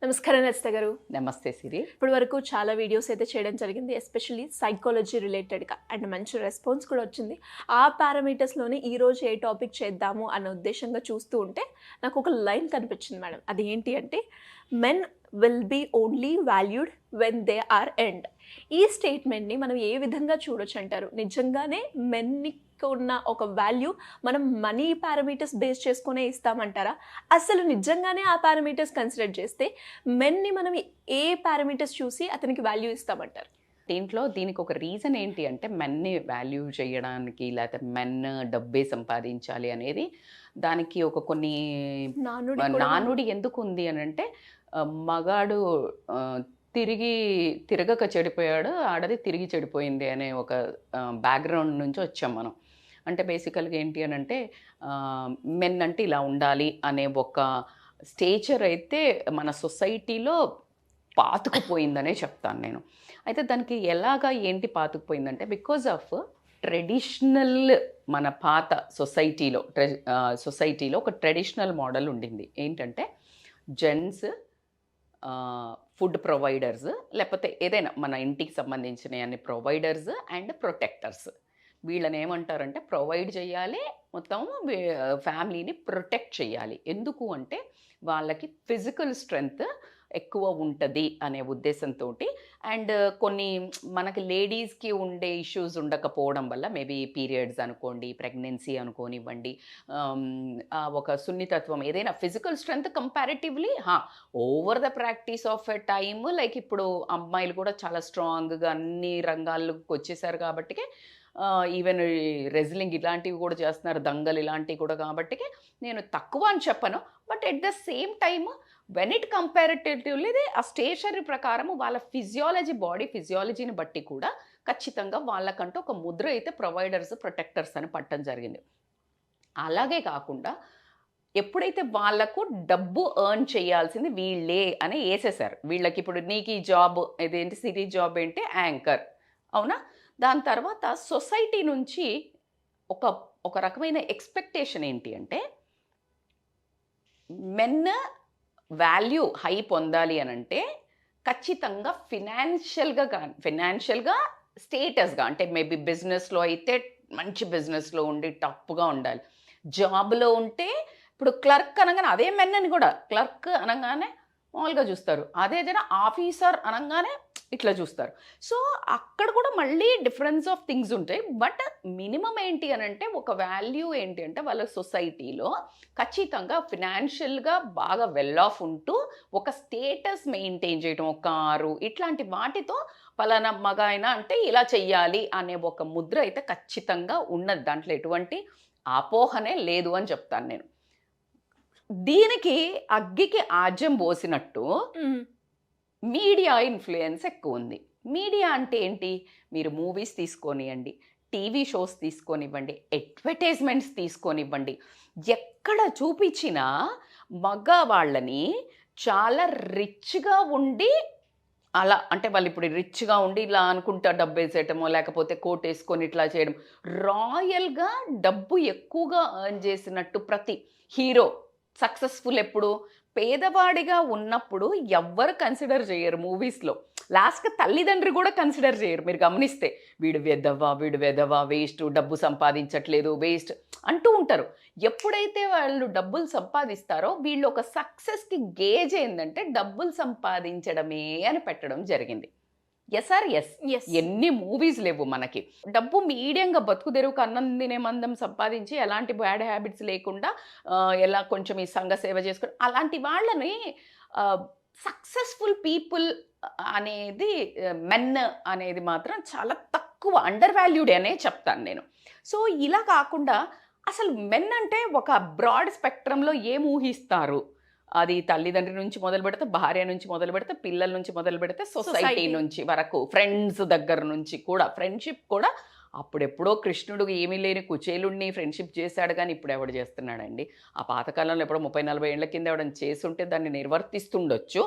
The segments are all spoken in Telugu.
నమస్కారం రచిత గారు. నమస్తే సిరి. ఇప్పటి వరకు చాలా వీడియోస్ అయితే చేయడం జరిగింది. ఎస్పెషల్లీ సైకాలజీ రిలేటెడ్‌గా అండ్ మంచి రెస్పాన్స్ కూడా వచ్చింది. ఆ పారామీటర్స్‌లోనే ఈరోజు ఏ టాపిక్ చేద్దాము అన్న ఉద్దేశంగా చూస్తూ ఉంటే నాకు ఒక లైన్ కనిపించింది మేడం. అది ఏంటి అంటే men will be only valued when they are end. ఈ స్టేట్మెంట్‌ని మనం ఏ విధంగా చూడొచ్చు అంటారు? నిజంగానే మెన్‌కి ఉన్న ఒక వాల్యూ మనం మనీ పారామీటర్స్ బేస్ చేసుకునే ఇస్తామంటారా? అసలు నిజంగానే ఆ పారామీటర్స్ కన్సిడర్ చేస్తే మెన్‌ని మనం ఏ పారామీటర్స్ చూసి అతనికి వాల్యూ ఇస్తామంటారు? దీనికి ఒక రీజన్ ఏంటి అంటే మెన్‌ని వాల్యూ చేయడానికి లేకపోతే మెన్ డబ్బే సంపాదించాలి అనేది దానికి ఒక కొన్ని నానుడి ఎందుకుంది అనంటే మగాడు తిరగక చెడిపోయాడు, ఆడది తిరిగి చెడిపోయింది అనే ఒక బ్యాక్‌గ్రౌండ్ నుంచి వచ్చాం మనం. అంటే బేసికల్‌గా ఏంటి అనంటే మెన్ అంటే ఇలా ఉండాలి అనే ఒక స్టేచర్ అయితే మన సొసైటీలో పాతుకుపోయిందనే చెప్తాను నేను. అయితే దానికి ఏంటి పాతుకుపోయిందంటే బికాజ్ ఆఫ్ ట్రెడిషనల్ మన పాత సొసైటీలో ఒక ట్రెడిషనల్ మోడల్ ఉండింది. ఏంటంటే జెంట్స్ ఫుడ్ ప్రొవైడర్స్, లేకపోతే ఏదైనా మన ఇంటికి సంబంధించిన అన్ని ప్రొవైడర్స్ అండ్ ప్రొటెక్టర్స్. వీళ్ళని ఏమంటారంటే ప్రొవైడ్ చేయాలి, మొత్తం ఫ్యామిలీని ప్రొటెక్ట్ చేయాలి. ఎందుకు అంటే వాళ్ళకి ఫిజికల్ స్ట్రెంగ్త్ ఎక్కువ ఉంటుంది అనే ఉద్దేశంతో. అండ్ కొన్ని మనకి లేడీస్కి ఉండే ఇష్యూస్ ఉండకపోవడం వల్ల మేబీ పీరియడ్స్ అనుకోండి, ప్రెగ్నెన్సీ అనుకోనివ్వండి, ఒక సున్నితత్వం ఏదైనా physical strength comparatively over the practice of a time like ఇప్పుడు అమ్మాయిలు కూడా చాలా స్ట్రాంగ్గా అన్ని రంగాల్లోకి వచ్చేసారు కాబట్టికే ఈవెన్ రెజ్లింగ్ ఇలాంటివి కూడా చేస్తున్నారు, దంగలు ఇలాంటివి కూడా కాబట్టికే నేను తక్కువ అని చెప్పను. But at the same time when it comparatively ఆ స్టేషనరీ ప్రకారం వాళ్ళ బాడీ ఫిజియాలజీని బట్టి కూడా ఖచ్చితంగా వాళ్ళకంటూ ఒక ముద్ర అయితే ప్రొవైడర్స్ ప్రొటెక్టర్స్ అని పట్టడం జరిగింది. అలాగే కాకుండా ఎప్పుడైతే వాళ్లకు డబ్బు ఎర్న్ చేయాల్సింది వీళ్ళే అని వేసేసారు. వీళ్ళకి ఇప్పుడు నీకు ఈ జాబ్ ఇదేంటి, సిటీ జాబ్ ఏంటి, యాంకర్, అవునా? దాని తర్వాత సొసైటీ నుంచి ఒక రకమైన ఎక్స్పెక్టేషన్ ఏంటి అంటే మెన్ వాల్యూ హై పొందాలి అనంటే ఖచ్చితంగా ఫినాన్షియల్గా స్టేటస్గా, అంటే మేబీ బిజినెస్లో అయితే మంచి బిజినెస్లో ఉండి టఫ్గా ఉండాలి. జాబ్లో ఉంటే ఇప్పుడు క్లర్క్ అనగానే అదే మెన్ అని కూడా క్లర్క్ అనగానే మామూలుగా చూస్తారు, అదే ఏదైనా ఆఫీసర్ అనగానే ఇట్లా చూస్తారు. సో అక్కడ కూడా మళ్ళీ డిఫరెన్స్ ఆఫ్ థింగ్స్ ఉంటాయి. బట్ మినిమం ఏంటి అని అంటే ఒక వాల్యూ ఏంటి అంటే వాళ్ళ సొసైటీలో ఖచ్చితంగా ఫినాన్షియల్గా బాగా వెల్ ఆఫ్ ఉంటూ ఒక స్టేటస్ మెయింటైన్ చేయడం, ఒక కారు ఇట్లాంటి వాటితో పలానా మగ అయినా అంటే ఇలా చెయ్యాలి అనే ఒక ముద్ర అయితే ఖచ్చితంగా ఉన్నది. దాంట్లో ఎటువంటి అపోహనే లేదు అని చెప్తాను నేను. దీనికి అగ్గికి ఆజ్యం పోసినట్టు మీడియా ఇన్ఫ్లుయెన్స్ ఎక్కువ ఉంది. మీడియా అంటే ఏంటి? మీరు మూవీస్ తీసుకొనివ్వండి, టీవీ షోస్ తీసుకొనివ్వండి, అడ్వర్టైజ్మెంట్స్ తీసుకొనివ్వండి, ఎక్కడ చూపించినా మగవాళ్ళని చాలా రిచ్గా ఉండి అలా, అంటే వాళ్ళు ఇప్పుడు రిచ్గా ఉండి ఇలా అనుకుంటా డబ్బు వేసేయటమో లేకపోతే కోట్ వేసుకొని ఇట్లా చేయడం, రాయల్గా డబ్బు ఎక్కువగా ఎర్న్ చేసినట్టు ప్రతి హీరో సక్సెస్ఫుల్ ఎప్పుడు పేదవాడిగా ఉన్నప్పుడు ఎవ్వరు కన్సిడర్ చేయరు మూవీస్లో. లాస్ట్గా తల్లిదండ్రి కూడా కన్సిడర్ చేయరు. మీరు గమనిస్తే వీడు వెదవా వేస్ట్, డబ్బు సంపాదించట్లేదు వేస్ట్ అంటూ ఉంటారు. ఎప్పుడైతే వాళ్ళు డబ్బులు సంపాదిస్తారో వీళ్ళు ఒక సక్సెస్కి గేజ్ ఏంటంటే డబ్బులు సంపాదించడమే అని పెట్టడం జరిగింది. S R S. ఎన్ని మూవీస్ లేవు మనకి. డబ్బు మీడియంగా బతుకు తెరువుకు అన్నం తినే మందం సంపాదించి ఎలాంటి బ్యాడ్ హ్యాబిట్స్ లేకుండా ఎలా కొంచెం ఈ సంఘ సేవ చేసుకుని అలాంటి వాళ్ళని సక్సెస్ఫుల్ పీపుల్ అనేది మెన్ అనేది మాత్రం చాలా తక్కువ, అండర్ వాల్యూడ్ అనే చెప్తాను నేను. సో ఇలా కాకుండా అసలు మెన్ అంటే ఒక బ్రాడ్ స్పెక్ట్రంలో ఏం ఊహిస్తారు? అది తల్లిదండ్రి నుంచి మొదలు పెడితే, భార్య నుంచి మొదలు పెడితే, పిల్లల నుంచి మొదలు పెడితే, సొసైటీ నుంచి వరకు, ఫ్రెండ్స్ దగ్గర నుంచి కూడా. ఫ్రెండ్షిప్ కూడా అప్పుడెప్పుడో కృష్ణుడు ఏమీ లేని కుచేలుడిని ఫ్రెండ్షిప్ చేశాడు, కానీ ఇప్పుడు ఎవడు చేస్తున్నాడండి? ఆ పాతకాలంలో ఎప్పుడో 30-40 ఏళ్ల కింద ఎవడని చేస్తుంటే దాన్ని నిర్వర్తిస్తుండొచ్చు,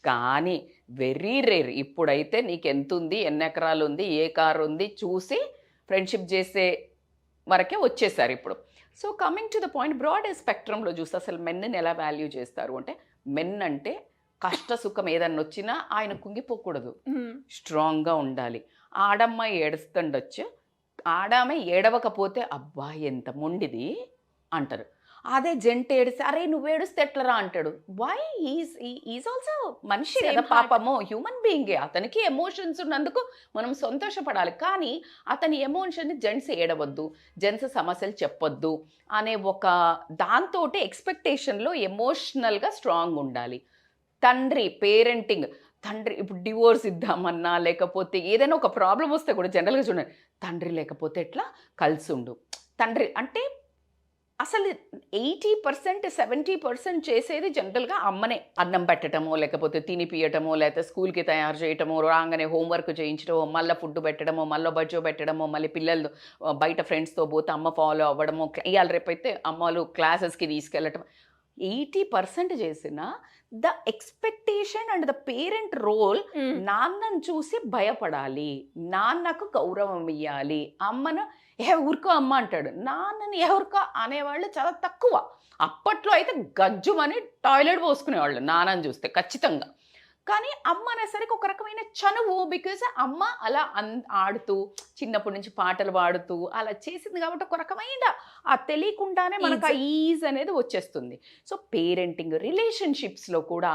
కానీ వెరీ రేర్. ఇప్పుడైతే నీకు ఎంత ఉంది, ఎన్ని ఎకరాలు ఉంది, ఏ కారు ఉంది చూసి ఫ్రెండ్షిప్ చేసే వరకే వచ్చేసారు ఇప్పుడు. So coming to the point, broad స్పెక్ట్రంలో చూస్తే అసలు మెన్ని ఎలా వాల్యూ చేస్తారు అంటే, మెన్ అంటే కష్ట సుఖం ఏదన్నా వచ్చినా ఆయన కుంగిపోకూడదు, స్ట్రాంగ్గా ఉండాలి. ఆడమ్మాయి ఏడుస్తుండొచ్చు, ఆడామె ఏడవకపోతే అబ్బా ఎంత మొండిది అంటారు. అదే జంట ఏడిస్తే అరే నువ్వు ఏడుస్తే ఎట్లరా అంటాడు. వై ఈజ్ ఆల్సో మనిషి కదా పాపము, హ్యూమన్ బీయింగే. అతనికి ఎమోషన్స్ ఉన్నందుకు మనం సంతోషపడాలి. కానీ అతని ఎమోషన్ని జెంట్స్ ఏడవద్దు, జెంట్స్ సమస్యలు చెప్పొద్దు అనే ఒక దాంతో ఎక్స్పెక్టేషన్లో ఎమోషనల్గా స్ట్రాంగ్ ఉండాలి. తండ్రి పేరెంటింగ్, తండ్రి ఇప్పుడు డివోర్స్ ఇద్దామన్నా లేకపోతే ఏదైనా ఒక ప్రాబ్లం వస్తే కూడా జనరల్గా చూడండి, తండ్రి లేకపోతే ఎట్లా, కలిసి ఉండు. తండ్రి అంటే అసలు 80% 70% చేసేది జనరల్గా అమ్మనే. అన్నం పెట్టడమో లేకపోతే తినిపియటమో లేకపోతే స్కూల్కి తయారు చేయటమో, రాగానే హోంవర్క్ చేయించడమో, మళ్ళీ ఫుడ్ పెట్టడమో, మళ్ళీ బజ్జో పెట్టడమో, మళ్ళీ పిల్లలు బయట ఫ్రెండ్స్తో పోతే అమ్మ ఫాలో అవ్వడమో, ఇవాళ రేపైతే అమ్మలు క్లాసెస్కి తీసుకెళ్ళటం. 80% చేసిన the expectation and the parent role, నాన్నను చూసి భయపడాలి, నాన్నకు గౌరవం ఇవ్వాలి. అమ్మను ఊరుకో అమ్మ అంటాడు, నాన్నని ఎవరికో అనేవాళ్ళు చాలా తక్కువ. అప్పట్లో అయితే గజ్జుమని టాయిలెట్ పోసుకునేవాళ్ళు నాన్నని చూస్తే ఖచ్చితంగా. కానీ అమ్మ అనేసరికి ఒక రకమైన చనువు, బికాజ్ అమ్మ అలా ఆడుతూ చిన్నప్పటి నుంచి పాటలు పాడుతూ అలా చేసింది కాబట్టి ఒక రకమైన ఆ తెలియకుండానే మనకు ఆ ఈజ్ అనేది వచ్చేస్తుంది. సో పేరెంటింగ్ రిలేషన్షిప్స్లో కూడా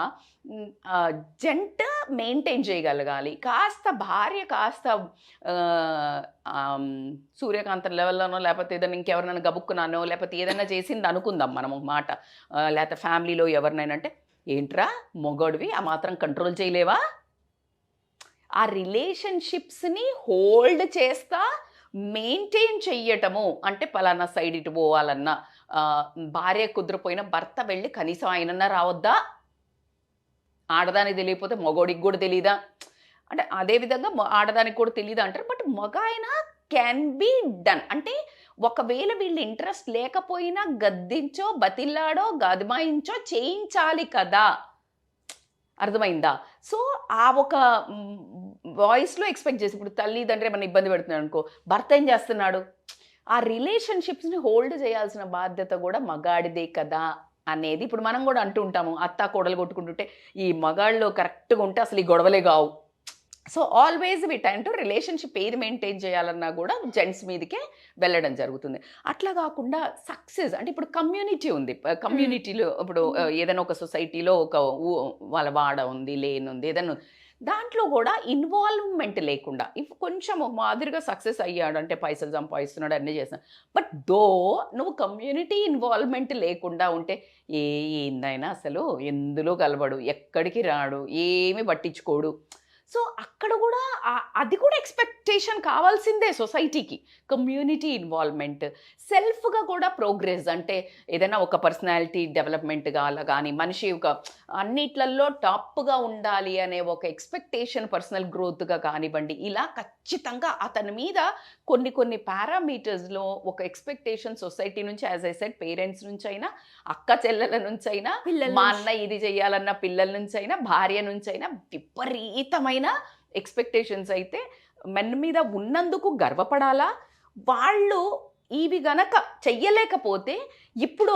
జంట మెయింటైన్ చేయగలగాలి. కాస్త భార్య కాస్త సూర్యకాంతం లెవెల్లోనో లేకపోతే ఏదైనా ఇంకెవరినైనా గబుక్కున్నానో లేకపోతే ఏదైనా చేసింది అనుకుందాం మనం మాట, లేకపోతే ఫ్యామిలీలో ఎవరినైనా అంటే ఏంట్రా మొగోడివి ఆ మాత్రం కంట్రోల్ చేయలేవా, ఆ రిలేషన్షిప్స్ని హోల్డ్ చేస్తా మెయింటైన్ చెయ్యటము. అంటే పలానా సైడ్ ఇటు పోవాలన్నా, భార్య కుదిరిపోయిన భర్త వెళ్ళి కనీసం ఆయనన్నా రావద్దా, ఆడదానికి తెలియకపోతే మగోడికి కూడా తెలీదా అంటే అదేవిధంగా ఆడదానికి కూడా తెలియదా అంటారు. బట్ మగ ఆయన క్యాన్ బీ డన్. అంటే ఒకవేళ వీళ్ళు ఇంట్రెస్ట్ లేకపోయినా గద్దించో బతిల్లాడో గదిమాయించో చేయించాలి కదా, అర్థమైందా? సో ఆ ఒక వాయిస్లో ఎక్స్పెక్ట్ చేసి, ఇప్పుడు తల్లిదండ్రి ఏమైనా ఇబ్బంది పెడుతున్నాడు అనుకో, భర్త ఏం చేస్తున్నాడు, ఆ రిలేషన్షిప్స్ని హోల్డ్ చేయాల్సిన బాధ్యత కూడా మగాడిదే కదా అనేది ఇప్పుడు మనం కూడా అంటూ ఉంటాము. అత్త కోడలు కొట్టుకుంటుంటే ఈ మగాళ్ళు కరెక్ట్గా ఉంటే అసలు ఈ గొడవలే కావు. So always we time to relationship ఏది మెయింటైన్ చేయాలన్నా కూడా జెంట్స్ మీదకే వెళ్ళడం జరుగుతుంది. అట్లా కాకుండా సక్సెస్ అంటే ఇప్పుడు కమ్యూనిటీ ఉంది, కమ్యూనిటీలో ఇప్పుడు ఏదైనా ఒక సొసైటీలో ఒక వాళ్ళ వాడ ఉంది, లేన్ ఉంది, ఏదైనా దాంట్లో కూడా ఇన్వాల్వ్మెంట్ లేకుండా ఇప్పుడు కొంచెం మాదిరిగా సక్సెస్ అయ్యాడు అంటే పైసలు సంపాదిస్తున్నాడు అన్నీ చేస్తున్నాడు. బట్ నువ్వు కమ్యూనిటీ ఇన్వాల్వ్మెంట్ లేకుండా ఉంటే ఏందైనా అసలు ఎందులో కలవడు, ఎక్కడికి రాడు, ఏమి పట్టించుకోడు. సో అక్కడ కూడా అది కూడా ఎక్స్పెక్టేషన్ కావాల్సిందే సొసైటీకి. కమ్యూనిటీ ఇన్వాల్వ్మెంట్, సెల్ఫ్గా కూడా ప్రోగ్రెస్, అంటే ఏదైనా ఒక పర్సనాలిటీ డెవలప్మెంట్గా అలా కానీ మనిషి ఒక అన్నిట్లలో టాప్గా ఉండాలి అనే ఒక ఎక్స్పెక్టేషన్, పర్సనల్ గ్రోత్గా కానివ్వండి, ఇలా ఖచ్చితంగా అతని మీద కొన్ని పారామీటర్స్లో ఒక ఎక్స్పెక్టేషన్ సొసైటీ నుంచి, యాజ్ ఐ సెడ్ పేరెంట్స్ నుంచి అయినా, అక్క చెల్లెల నుంచి అయినా, మా అన్న ఇది చేయాలన్న పిల్లల నుంచి అయినా, భార్య నుంచి అయినా విపరీతమైన ఎక్స్పెక్టేషన్స్ అయితే మెన్ మీద ఉన్నందుకు గర్వపడాలా. వాళ్ళు ఇవి గనక చెయ్యలేకపోతే ఇప్పుడు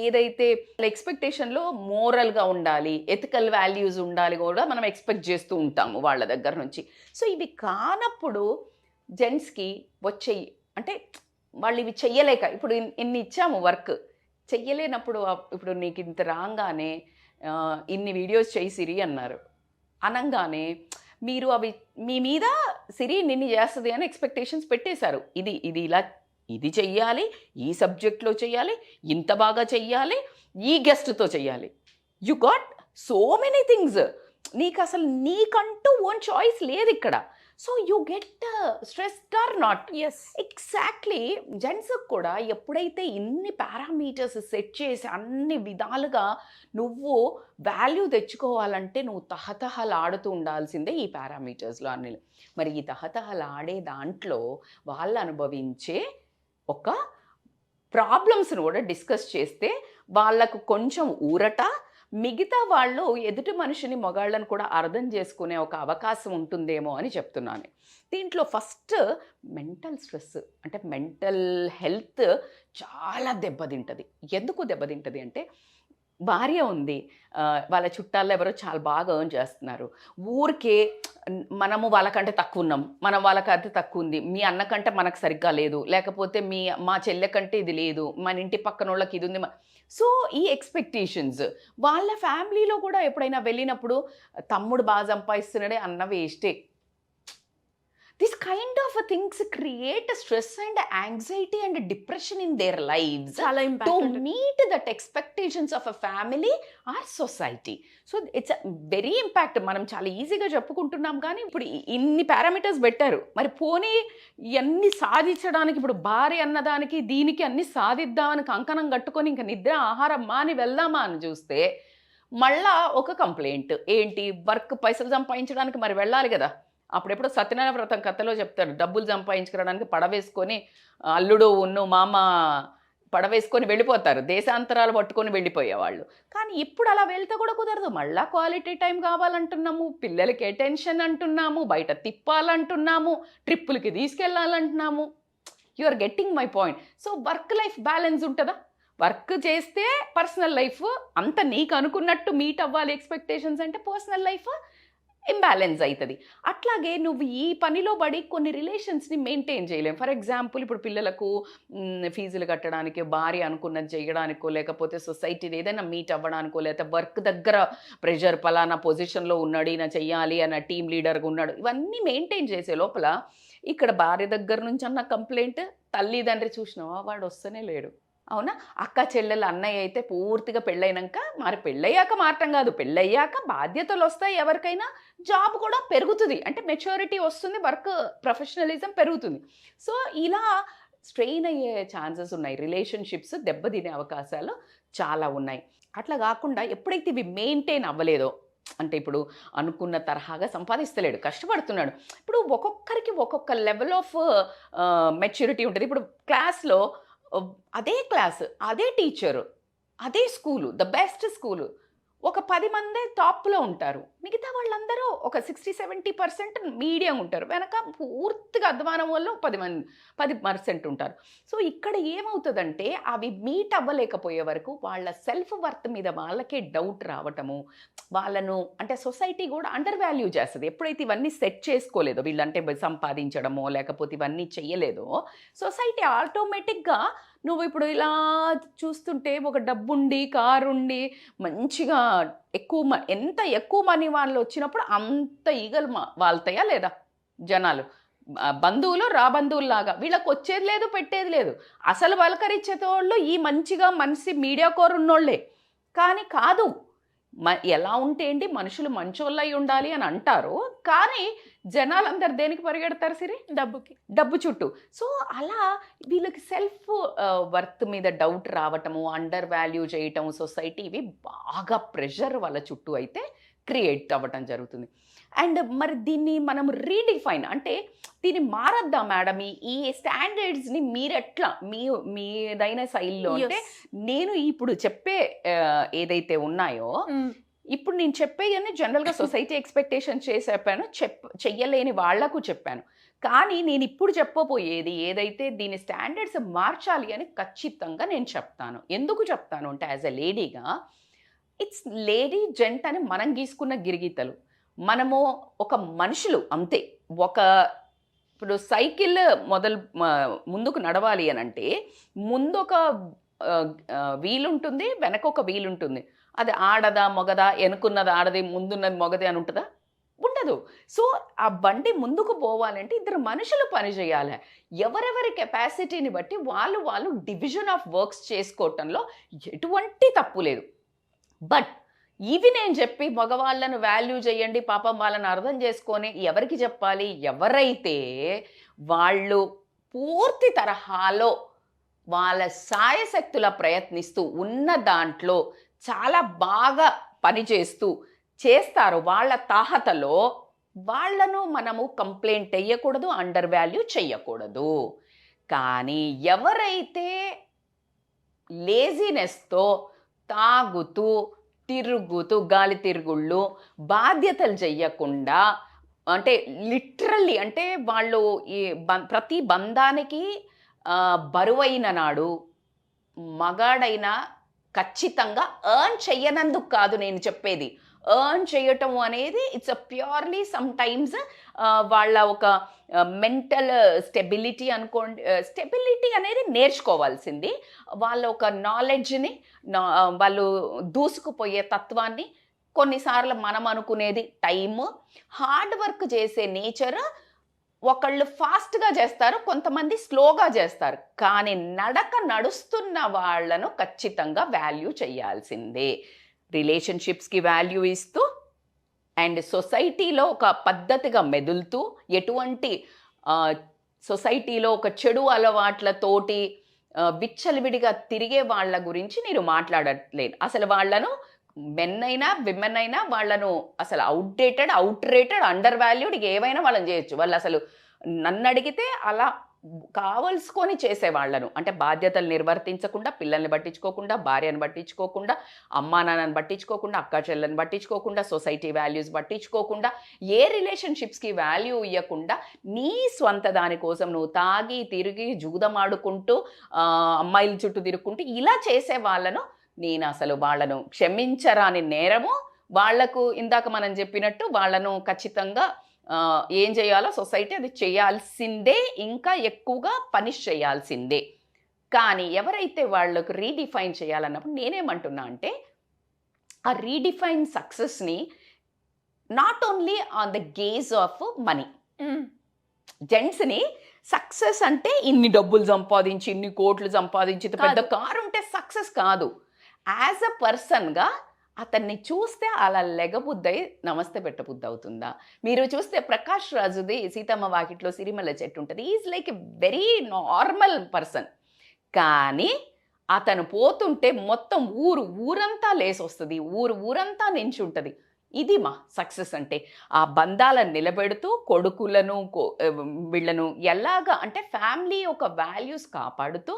ఏదైతే ఎక్స్పెక్టేషన్లో మోరల్గా ఉండాలి, ఎథికల్ వాల్యూస్ ఉండాలి కూడా మనం ఎక్స్పెక్ట్ చేస్తూ ఉంటాము వాళ్ళ దగ్గర నుంచి. సో ఇవి కానప్పుడు జెంట్స్కి వచ్చేయి అంటే వాళ్ళు ఇవి చెయ్యలేక, ఇప్పుడు ఇన్ని ఇచ్చాము వర్క్ చెయ్యలేనప్పుడు, ఇప్పుడు నీకు ఇంత రాగానే ఇన్ని వీడియోస్ చేయి సిరి అన్నారు అనంగానే మీరు అవి మీ మీద సిరి నిన్ను చేస్తుంది అని ఎక్స్పెక్టేషన్స్ పెట్టేశారు. ఇది ఇలా ఇది చెయ్యాలి, ఈ సబ్జెక్ట్లో చెయ్యాలి, ఇంత బాగా చెయ్యాలి, ఈ గెస్ట్తో చెయ్యాలి. You got so many things. నీకంటూ ఓన్ చాయిస్ లేదు ఇక్కడ. So you get stressed or not. Yes exactly. జెంట్స్కి కూడా ఎప్పుడైతే ఇన్ని పారామీటర్స్ సెట్ చేసి అన్ని విధాలుగా నువ్వు వాల్యూ తెచ్చుకోవాలంటే నువ్వు తహతహలాడుతూ ఉండాల్సిందే ఈ పారామీటర్స్లో అన్ని. మరి ఈ తహతహలాడే దాంట్లో వాళ్ళు అనుభవించే ఒక ప్రాబ్లమ్స్ను కూడా డిస్కస్ చేస్తే వాళ్ళకు కొంచెం ఊరట, మిగతా వాళ్ళు ఎదుటి మనిషిని మగాళ్ళని కూడా అర్థం చేసుకునే ఒక అవకాశం ఉంటుందేమో అని చెప్తున్నాను. దీంట్లో ఫస్ట్ మెంటల్ స్ట్రెస్ అంటే మెంటల్ హెల్త్ చాలా దెబ్బతింటుంది. ఎందుకు దెబ్బతింటుంది అంటే భార్య ఉంది, వాళ్ళ చుట్టాల్లో ఎవరో చాలా బాగా ఎర్న్ చేస్తున్నారు. ఊరికే మనము వాళ్ళకంటే తక్కువ ఉన్నాం, మనం వాళ్ళకంటే తక్కువ ఉంది, మీ అన్న కంటే మనకు సరిగ్గా లేదు, లేకపోతే మా చెల్లె కంటే ఇది లేదు, మన ఇంటి పక్కనోళ్ళకి ఇది ఉంది. సో ఈ ఎక్స్‌పెక్టేషన్స్ వాళ్ళ ఫ్యామిలీలో కూడా ఎప్పుడైనా వెళ్ళినప్పుడు తమ్ముడు బాగా సంపాదిస్తున్నాడే, అన్న వేస్టే. This kind of things create a stress and anxiety and depression in their lives చాలా to impact meet that expectations of a family or society. So it's a very impact. మనం చాలా ఈజీగా చెప్పుకుంటున్నాం కానీ ఇప్పుడు ఇన్ని పారామీటర్స్ పెట్టారు. మరి పోనీ ఇవన్నీ సాధించడానికి ఇప్పుడు భార్య అన్నదానికి దీనికి అన్ని సాధిద్దామని కంకణం కట్టుకొని ఇంకా నిద్ర ఆహారం మాని వెళ్దామా అని చూస్తే మళ్ళా ఒక కంప్లైంట్ ఏంటి, వర్క్ పైసలు సంపాదించడానికి మరి వెళ్ళాలి కదా. అప్పుడెప్పుడు సత్యనారాయణ వ్రతం కథలో చెప్తారు, డబ్బులు సంపాదించుకోవడానికి పడవేసుకొని అల్లుడు మామ పడవేసుకొని వెళ్ళిపోతారు, దేశాంతరాలు పట్టుకొని వెళ్ళిపోయేవాళ్ళు. కానీ ఇప్పుడు అలా వెళ్తే కూడా కుదరదు, మళ్ళీ క్వాలిటీ టైం కావాలంటున్నాము, పిల్లలకి అటెన్షన్ అంటున్నాము, బయట తిప్పాలంటున్నాము, ట్రిప్పులకి తీసుకెళ్ళాలంటున్నాము. You are getting my point. So work life balance ఉంటుందా? వర్క్ చేస్తే పర్సనల్ లైఫ్ అంత నీకు అనుకున్నట్టు మీట్ అవ్వాలి ఎక్స్పెక్టేషన్స్ అంటే పర్సనల్ లైఫ్ ఇంబ్యాలెన్స్ అవుతుంది. అట్లాగే నువ్వు ఈ పనిలో పడి కొన్ని రిలేషన్స్ని మెయింటైన్ చేయలేము. ఫర్ ఎగ్జాంపుల్ ఇప్పుడు పిల్లలకు ఫీజులు కట్టడానికి, భార్య అనుకున్నది చేయడానికో, లేకపోతే సొసైటీని ఏదైనా మీట్ అవ్వడానికో, లేకపోతే వర్క్ దగ్గర ప్రెషర్, పలానా పొజిషన్లో ఉన్నాడు ఈయన చెయ్యాలి అన్న టీమ్ లీడర్గా ఉన్నాడు, ఇవన్నీ మెయింటైన్ చేసే లోపల ఇక్కడ భార్య దగ్గర నుంచి అన్న కంప్లైంట్, తల్లిదండ్రి చూసినావా వాడు వస్తూనే లేడు. అవునా? అక్క చెల్లెలు అన్నయ్య అయితే పూర్తిగా పెళ్ళైనాక, మరి పెళ్ళయ్యాక మారటం కాదు, పెళ్ళయ్యాక బాధ్యతలు వస్తాయి, ఎవరికైనా జాబ్ కూడా పెరుగుతుంది, అంటే మెచ్యూరిటీ వస్తుంది, వర్క్ ప్రొఫెషనలిజం పెరుగుతుంది. సో ఇలా స్ట్రెయిన్ అయ్యే ఛాన్సెస్ ఉన్నాయి, రిలేషన్షిప్స్ దెబ్బతినే అవకాశాలు చాలా ఉన్నాయి. అట్లా కాకుండా ఎప్పుడైతే ఇవి మెయింటైన్ అవ్వలేదో, అంటే ఇప్పుడు అనుకున్న తరహాగా సంపాదిస్తలేడు, కష్టపడుతున్నాడు. ఇప్పుడు ఒక్కొక్కరికి ఒక్కొక్క లెవెల్ ఆఫ్ మెచ్యూరిటీ ఉంటుంది. ఇప్పుడు క్లాస్లో అదే క్లాస్, అదే టీచరు, అదే స్కూలు, ద బెస్ట్ స్కూలు, ఒక 10 మందే టాప్లో ఉంటారు, మిగతా వాళ్ళందరూ ఒక 60-70% మీడియం ఉంటారు, వెనక పూర్తిగా అధ్వానం వల్ల 10% ఉంటారు. సో ఇక్కడ ఏమవుతుందంటే అవి మీట్ అవ్వలేకపోయే వరకు వాళ్ళ సెల్ఫ్ వర్త్ మీద వాళ్ళకే డౌట్ రావటము, వాళ్ళను అంటే సొసైటీ కూడా అండర్ వాల్యూ చేస్తుంది. ఎప్పుడైతే ఇవన్నీ సెట్ చేసుకోలేదో, వీళ్ళంటే సంపాదించడమో లేకపోతే ఇవన్నీ చెయ్యలేదో, సొసైటీ ఆటోమేటిక్గా నువ్వు ఇప్పుడు ఇలా చూస్తుంటే ఒక డబ్బుండి, కారుండి, మంచిగా ఎంత ఎక్కువ మనీ వాళ్ళు వచ్చినప్పుడు అంత ఈగలు వాళ్తాయా లేదా జనాలు? బంధువులు రాబంధువుల్లాగా వీళ్ళకి వచ్చేది లేదు, పెట్టేది లేదు. అసలు పలకరించేతోళ్ళు ఈ మంచిగా మనిషి మీడియా కోర్ ఉన్నోళ్ళే. కానీ కాదు, ఎలా ఉంటే ఏంటి, మనుషులు మంచోళ్ళై ఉండాలి అని అంటారు, కానీ జనాలందరు దేనికి పరిగెడతారు సిరి? డబ్బు చుట్టూ. సో అలా వీళ్ళకి సెల్ఫ్ వర్త్ మీద డౌట్ రావటము, అండర్ వాల్యూ చేయటము సొసైటీ, ఇవి బాగా ప్రెషర్ వాళ్ళ చుట్టూ అయితే క్రియేట్ అవ్వటం జరుగుతుంది. అండ్ మరి దీన్ని మనం రీడిఫైన్ అంటే దీన్ని మారద్దా మేడం, ఈ స్టాండర్డ్స్ని మీరెట్లా మీదైన శైలిలో, అంటే నేను ఇప్పుడు చెప్పే ఏదైతే ఉన్నాయో, ఇప్పుడు నేను చెప్పేయని జనరల్గా సొసైటీ ఎక్స్పెక్టేషన్ చేసి చెప్పాను, చెయ్యలేని వాళ్లకు చెప్పాను. కానీ నేను ఇప్పుడు చెప్పబోయేది ఏదైతే దీని స్టాండర్డ్స్ మార్చాలి అని ఖచ్చితంగా నేను చెప్తాను. ఎందుకు చెప్తాను అంటే యాజ్ ఎ లేడీగా, ఇట్స్ లేడీ జెంట్ అని మనం గీసుకున్న గిరిగీతలు, మనము ఒక మనుషులు అంతే. ఇప్పుడు సైకిల్ ముందుకు నడవాలి అని అంటే ముందు ఒక వీల్ ఉంటుంది, వెనక ఒక వీల్ ఉంటుంది. అది ఆడదా మొగదా, వెనుకున్నది ఆడది ముందున్నది మొగది అని ఉంటుందా? ఉండదు. సో ఆ బండి ముందుకు పోవాలంటే ఇద్దరు మనుషులు పని చేయాలి. ఎవరెవరి కెపాసిటీని బట్టి వాళ్ళు డివిజన్ ఆఫ్ వర్క్స్ చేసుకోవటంలో ఎటువంటి తప్పు లేదు. బట్ ఇవి నేను చెప్పి మగవాళ్ళను వాల్యూ చేయండి, పాపం వాళ్ళని అర్థం చేసుకొని ఎవరికి చెప్పాలి? ఎవరైతే వాళ్ళు పూర్తి తరహాలో వాళ్ళ సాయశక్తుల ప్రయత్నిస్తూ ఉన్న దాంట్లో చాలా బాగా పనిచేస్తూ చేస్తారు, వాళ్ళ తాహతలో వాళ్ళను మనము కంప్లైంట్ చెయ్యకూడదు, అండర్ వాల్యూ చెయ్యకూడదు. కానీ ఎవరైతే లేజినెస్తో తాగుతూ తిరుగుతూ గాలి తిరుగుళ్ళు, బాధ్యతలు చెయ్యకుండా, అంటే లిటరల్లీ అంటే వాళ్ళు ఈ ప్రతి బంధానికి బరువైన నాడు, మగాడైనా ఖచ్చితంగా ఎర్న్ చెయ్యనందుకు కాదు నేను చెప్పేది. ఎర్న్ చేయటం అనేది ఇట్స్ ప్యూర్లీ సమ్ టైమ్స్ వాళ్ళ ఒక మెంటల్ స్టెబిలిటీ అనుకోండి. స్టెబిలిటీ అనేది నేర్చుకోవాల్సింది. వాళ్ళ ఒక నాలెడ్జ్ని వాళ్ళు దూసుకుపోయే తత్వాన్ని, కొన్నిసార్లు మనం అనుకునేది టైము, హార్డ్ వర్క్ చేసే నేచర్. ఒకళ్ళు ఫాస్ట్గా చేస్తారు, కొంతమంది స్లోగా చేస్తారు. కానీ నడుస్తున్న వాళ్ళను ఖచ్చితంగా వాల్యూ చేయాల్సిందే. రిలేషన్షిప్స్కి వాల్యూ ఇస్తూ అండ్ సొసైటీలో ఒక పద్ధతిగా మెదులుతూ, ఎటువంటి సొసైటీలో ఒక చెడు అలవాట్లతోటి విచ్చలవిడిగా తిరిగే వాళ్ళ గురించి నేను మాట్లాడట్లేదు. అసలు వాళ్ళను మెన్ అయినా విమెన్ అయినా వాళ్ళను అసలు అవుట్రేటెడ్ అండర్ వాల్యూడ్ ఏవైనా వాళ్ళని చేయొచ్చు. వాళ్ళు అసలు నన్ను అడిగితే అలా కావలసుకొని చేసేవాళ్ళను, అంటే బాధ్యతలు నిర్వర్తించకుండా, పిల్లల్ని పట్టించుకోకుండా, భార్యను పట్టించుకోకుండా, అమ్మా నాన్నని పట్టించుకోకుండా, అక్క చెల్లెని పట్టించుకోకుండా, సొసైటీ వాల్యూస్ పట్టించుకోకుండా, ఏ రిలేషన్షిప్స్కి వాల్యూ ఇవ్వకుండా నీ స్వంత దానికోసం నువ్వు తాగి తిరిగి జూదమాడుకుంటూ అమ్మాయిల చుట్టూ తిరుగుకుంటూ ఇలా చేసే వాళ్ళను నేను అసలు వాళ్ళను క్షమించరాని నేరము. వాళ్లకు ఇందాక మనం చెప్పినట్టు వాళ్ళను ఖచ్చితంగా ఏం చేయాలో సొసైటీ అది చేయాల్సిందే, ఇంకా ఎక్కువగా పనిష్ చేయాల్సిందే. కానీ ఎవరైతే వాళ్ళకు రీడిఫైన్ చేయాలన్నప్పుడు నేనేమంటున్నా అంటే, ఆ రీడిఫైన్ సక్సెస్ని not only on the gauge of money. జెంట్స్ని సక్సెస్ అంటే ఇన్ని డబ్బులు సంపాదించి, ఇన్ని కోట్లు సంపాదించి, పెద్ద కారు ఉంటే సక్సెస్ కాదు. యాజ్ అ పర్సన్గా అతన్ని చూస్తే అలా లెగబుద్దయి నమస్తే పెట్టబుద్ధి అవుతుందా? మీరు చూస్తే ప్రకాష్ రాజుది సీతమ్మ వాకిట్లో సిరిమల్ల చెట్టు ఉంటుంది. Is like a very normal person. కానీ అతను పోతుంటే మొత్తం ఊరంతా లేసొస్తుంది, ఊరంతా నించుంటుంది. ఇది మా సక్సెస్ అంటే. ఆ బంధాలను నిలబెడుతూ కొడుకులను వీళ్ళను ఎలాగా అంటే ఫ్యామిలీ ఒక వాల్యూస్ కాపాడుతూ,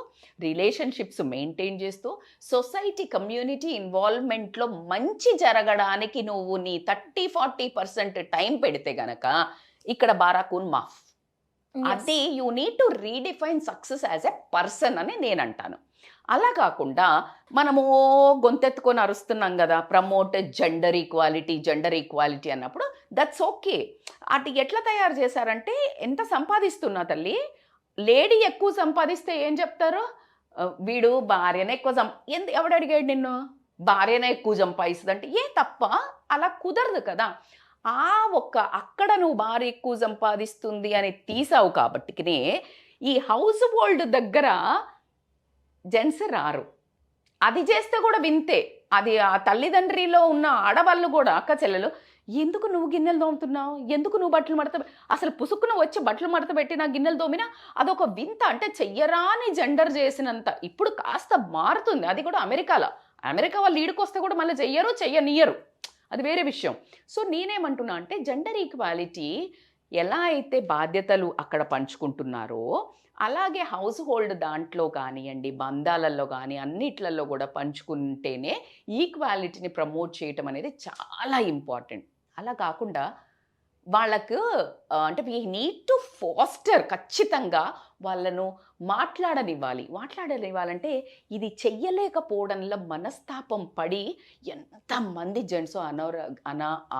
రిలేషన్షిప్స్ మెయింటైన్ చేస్తూ, సొసైటీ కమ్యూనిటీ ఇన్వాల్వ్మెంట్లో మంచి జరగడానికి నువ్వు నీ 30-40% టైం పెడితే గనక ఇక్కడ బారాకూన్ మాఫ్. అది you need to redefine success as a person అని నేను అంటాను. అలా కాకుండా మనము గొంతెత్తుకొని అరుస్తున్నాం కదా, ప్రమోట్ జెండర్ ఈక్వాలిటీ అన్నప్పుడు దట్స్ ఓకే. అటు ఎట్లా తయారు చేశారంటే, ఎంత సంపాదిస్తున్నా తల్లి, లేడీ ఎక్కువ సంపాదిస్తే ఏం చెప్తారు, వీడు భార్యనే ఎక్కువ ఎవడు అడిగాడు నిన్ను, భార్యనే ఎక్కువ సంపాదిస్తుంది అంటే ఏ తప్ప, అలా కుదరదు కదా. అక్కడ నువ్వు భార్య ఎక్కువ సంపాదిస్తుంది అని తీసావు కాబట్టినే ఈ హౌస్ హోల్డ్ దగ్గర జెంట్స్ రారు. అది చేస్తే కూడా వింతే. అది ఆ తల్లిదండ్రిలో ఉన్న ఆడవాళ్ళు కూడా, అక్క చెల్లెలు, ఎందుకు నువ్వు గిన్నెలు తోముతున్నావు, ఎందుకు నువ్వు బట్టలు మడత, అసలు పుసుకున వచ్చి బట్టలు మడత పెట్టి నా గిన్నెలు తోమినా అదొక వింత. అంటే చెయ్యరాని జెండర్ చేసినంత. ఇప్పుడు కాస్త మారుతుంది, అది కూడా అమెరికా వాళ్ళు ఈడుకొస్తే కూడా మళ్ళీ చెయ్యనియరు, అది వేరే విషయం. సో నేనేమంటున్నా అంటే, జెండర్ ఈక్వాలిటీ ఎలా అయితే బాధ్యతలు అక్కడ పంచుకుంటున్నారో, అలాగే హౌస్ హోల్డ్ దాంట్లో కానివ్వండి, బంధాలలో కానీ అన్నిట్లలో కూడా పంచుకుంటేనే ఈక్వాలిటీని ప్రమోట్ చేయటం అనేది చాలా ఇంపార్టెంట్. అలా కాకుండా వాళ్ళకు అంటే వీ నీడ్ టు ఫాస్టర్, ఖచ్చితంగా వాళ్ళను మాట్లాడనివ్వాలంటే ఇది చెయ్యలేకపోవడంలో మనస్తాపం పడి ఎంతమంది జెంట్స్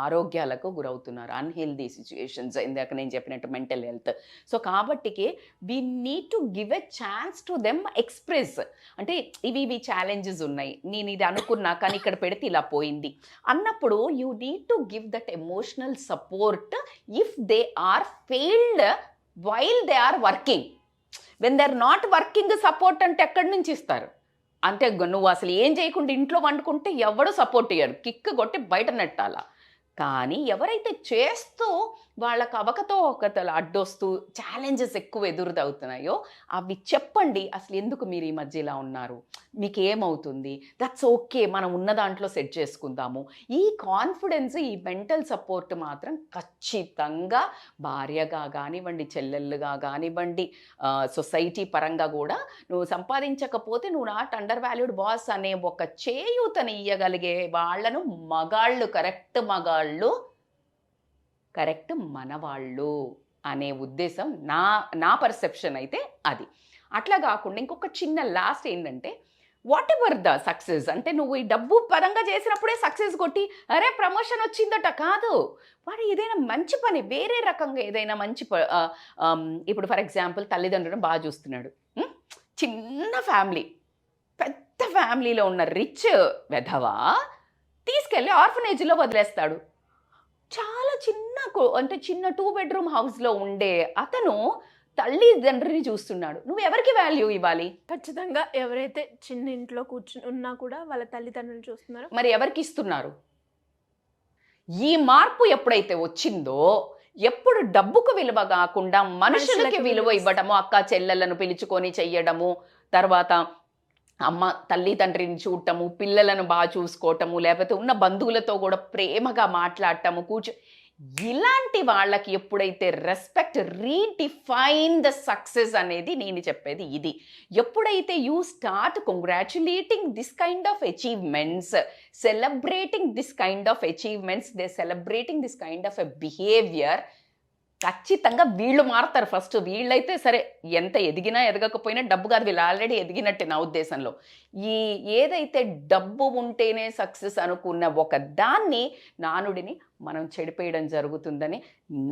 ఆరోగ్యాలకు గురవుతున్నారు, అన్హెల్దీ సిచ్యుయేషన్స్, ఇందాక నేను చెప్పినట్టు మెంటల్ హెల్త్. సో కాబట్టికి we need to give a chance to them express. అంటే ఇవి ఛాలెంజెస్ ఉన్నాయి, నేను ఇది అనుకున్నా కానీ ఇక్కడ పెడితే ఇలా పోయింది అన్నప్పుడు you need to give that emotional support if they are failed while they are working. When they are not working support అంటే ఎక్కడి నుంచి ఇస్తారు? అంటే నువ్వు అసలు ఏం చేయకుండా ఇంట్లో వండుకుంటే ఎవడు సపోర్ట్ ఇయ్యరు, కిక్ కొట్టి బయట నెట్టాలా. కానీ ఎవరైతే చేస్తూ వాళ్ళకు అవకతవకతలు అడ్డొస్తూ ఛాలెంజెస్ ఎక్కువ ఎదురుదవుతున్నాయో అవి చెప్పండి. అసలు ఎందుకు మీరు ఈ మధ్య ఇలా ఉన్నారు, మీకు ఏమవుతుంది, దట్స్ ఓకే, మనం ఉన్న దాంట్లో సెట్ చేసుకుందాము. ఈ కాన్ఫిడెన్స్, ఈ మెంటల్ సపోర్ట్ మాత్రం ఖచ్చితంగా భార్యగా కానివ్వండి, చెల్లెళ్ళుగా కానివ్వండి, సొసైటీ పరంగా కూడా నువ్వు సంపాదించకపోతే నువ్వు నాట్ అండర్ వాల్యూడ్ బాస్ అనే ఒక చేయూతని ఇయ్యగలిగే వాళ్ళను మగాళ్ళు, కరెక్ట్ మనవాళ్ళు అనే ఉద్దేశం నా పర్సెప్షన్ అయితే అది. అట్లా కాకుండా ఇంకొక చిన్న లాస్ట్ ఏంటంటే, వాట్ ఎవర్ ద సక్సెస్, అంటే నువ్వు ఈ డబ్బు పరంగా చేసినప్పుడే సక్సెస్ కొట్టి అరే ప్రమోషన్ వచ్చిందట కాదు, వాడు ఏదైనా మంచి పని వేరే రకంగా ఏదైనా మంచి ఇప్పుడు ఫర్ ఎగ్జాంపుల్ తల్లిదండ్రులను బాగా చూస్తున్నాడు, చిన్న ఫ్యామిలీ, పెద్ద ఫ్యామిలీలో ఉన్న రిచ్ వెధవా తీసుకెళ్ళి ఆర్ఫనేజ్లో వదిలేస్తాడు. చాలా అంటే చిన్న 2 bedroom హౌస్లో ఉండే అతను తల్లిదండ్రిని చూస్తున్నాడు. నువ్వు ఎవరికి వాల్యూ ఇవ్వాలి? ఖచ్చితంగా ఎవరైతే చిన్న ఇంట్లో కూర్చుని ఉన్నా కూడా వాళ్ళ తల్లిదండ్రులు చూస్తున్నారు. మరి ఎవరికి ఇస్తున్నారు? ఈ మార్పు ఎప్పుడైతే వచ్చిందో, ఎప్పుడు డబ్బుకు విలువ కాకుండా మనుషులకి విలువ ఇవ్వడము, అక్క చెల్లెలను పిలుచుకొని చెయ్యడము, తర్వాత అమ్మ తల్లిదండ్రిని చూడటము, పిల్లలను బాగా చూసుకోవటము, లేకపోతే ఉన్న బంధువులతో కూడా ప్రేమగా మాట్లాడటము, ఇలాంటి వాళ్ళకి ఎప్పుడైతే రెస్పెక్ట్, రీడిఫైన్ ద సక్సెస్ అనేది నేను చెప్పేది ఇది. ఎప్పుడైతే you start congratulating this kind of achievements, celebrating this kind of achievements, they celebrating this kind of a behaviour, ఖచ్చితంగా వీళ్ళు మారుతారు. ఫస్ట్ వీళ్ళైతే సరే ఎంత ఎదిగినా ఎదగకపోయినా డబ్బు కాదు, వీళ్ళు ఆల్రెడీ ఎదిగినట్టే నా ఉద్దేశంలో. ఏదైతే డబ్బు ఉంటేనే సక్సెస్ అనుకున్న ఒక దాన్ని, నానుడిని మనం చెడిపేయడం జరుగుతుందని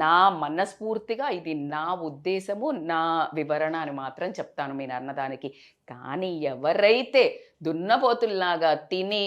నా మనస్ఫూర్తిగా, ఇది నా ఉద్దేశము, నా వివరణ అని మాత్రం చెప్తాను మీరు అన్నదానికి. కానీ ఎవరైతే దున్నపోతుల్లాగా తిని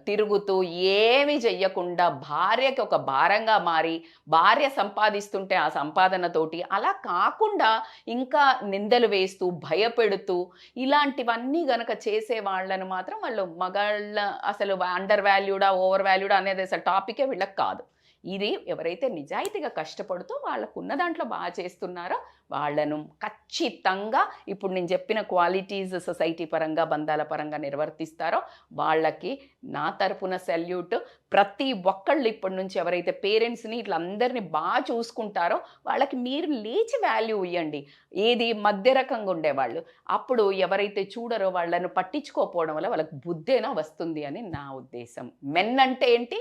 తిరుగుతూ ఏమి చెయ్యకుండా భార్యకి ఒక భారంగా మారి, భార్య సంపాదిస్తుంటే ఆ సంపాదనతోటి అలా కాకుండా ఇంకా నిందలు వేస్తూ భయపెడుతూ ఇలాంటివన్నీ గనక చేసే వాళ్ళను మాత్రం వాళ్ళు మగాళ్ళ అసలు అండర్ వాల్యూడా ఓవర్ వాల్యూడా అనేది అసలు టాపికే వీళ్ళకి కాదు. ఇది ఎవరైతే నిజాయితీగా కష్టపడుతూ వాళ్ళకున్న దాంట్లో బాగా చేస్తున్నారో వాళ్ళను ఖచ్చితంగా ఇప్పుడు నేను చెప్పిన క్వాలిటీస్ సొసైటీ పరంగా బంధాల పరంగా నిర్వర్తిస్తారో వాళ్ళకి నా తరపున సెల్యూట్. ప్రతి ఒక్కళ్ళు ఇప్పటి నుంచి ఎవరైతే పేరెంట్స్ని ఇట్లా అందరినీ బాగా చూసుకుంటారో వాళ్ళకి మీరు లేచి వాల్యూ ఇవ్వండి. ఏది మధ్య రకంగా ఉండేవాళ్ళు, అప్పుడు ఎవరైతే చూడరో వాళ్ళను పట్టించుకోకపోవడం వల్ల వాళ్ళకి బుద్ధేనా వస్తుంది అని నా ఉద్దేశం. మెన్ అంటే ఏంటి,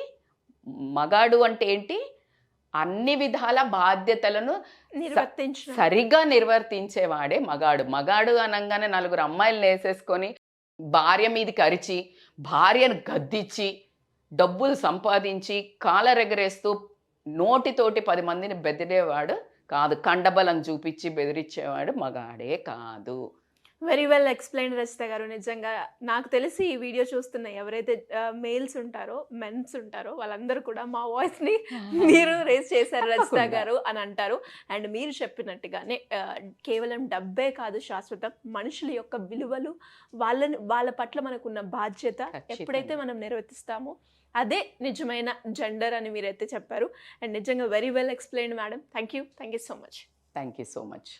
మగాడు అంటే ఏంటి, అన్ని విధాల బాధ్యతలను సరిగా నిర్వర్తించేవాడే మగాడు. మగాడు అనగానే 4 అమ్మాయిలు వేసేసుకొని భార్య మీదకి అరిచి, భార్యను గద్దించి, డబ్బులు సంపాదించి కాలరెగరేస్తూ నోటితోటి 10 మందిని బెదిరేవాడు కాదు, కండబలం చూపించి బెదిరించేవాడు మగాడే కాదు. వెరీ వెల్ ఎక్స్ప్లెయిన్ రచిత గారు. నిజంగా నాకు తెలిసి ఈ వీడియో చూస్తున్న ఎవరైతే మేల్స్ ఉంటారో, మెన్స్ ఉంటారో వాళ్ళందరూ కూడా మా వాయిస్ని మీరు రేస్ చేశారు రచిత గారు అని అంటారు. అండ్ మీరు చెప్పినట్టుగానే కేవలం డబ్బే కాదు శాశ్వతం, మనుషుల యొక్క విలువలు, వాళ్ళ పట్ల మనకున్న బాధ్యత ఎప్పుడైతే మనం నిర్వర్తిస్తామో అదే నిజమైన జెండర్ అని మీరైతే చెప్పారు. అండ్ నిజంగా very well explain madam. Thank you so much. Thank you so much.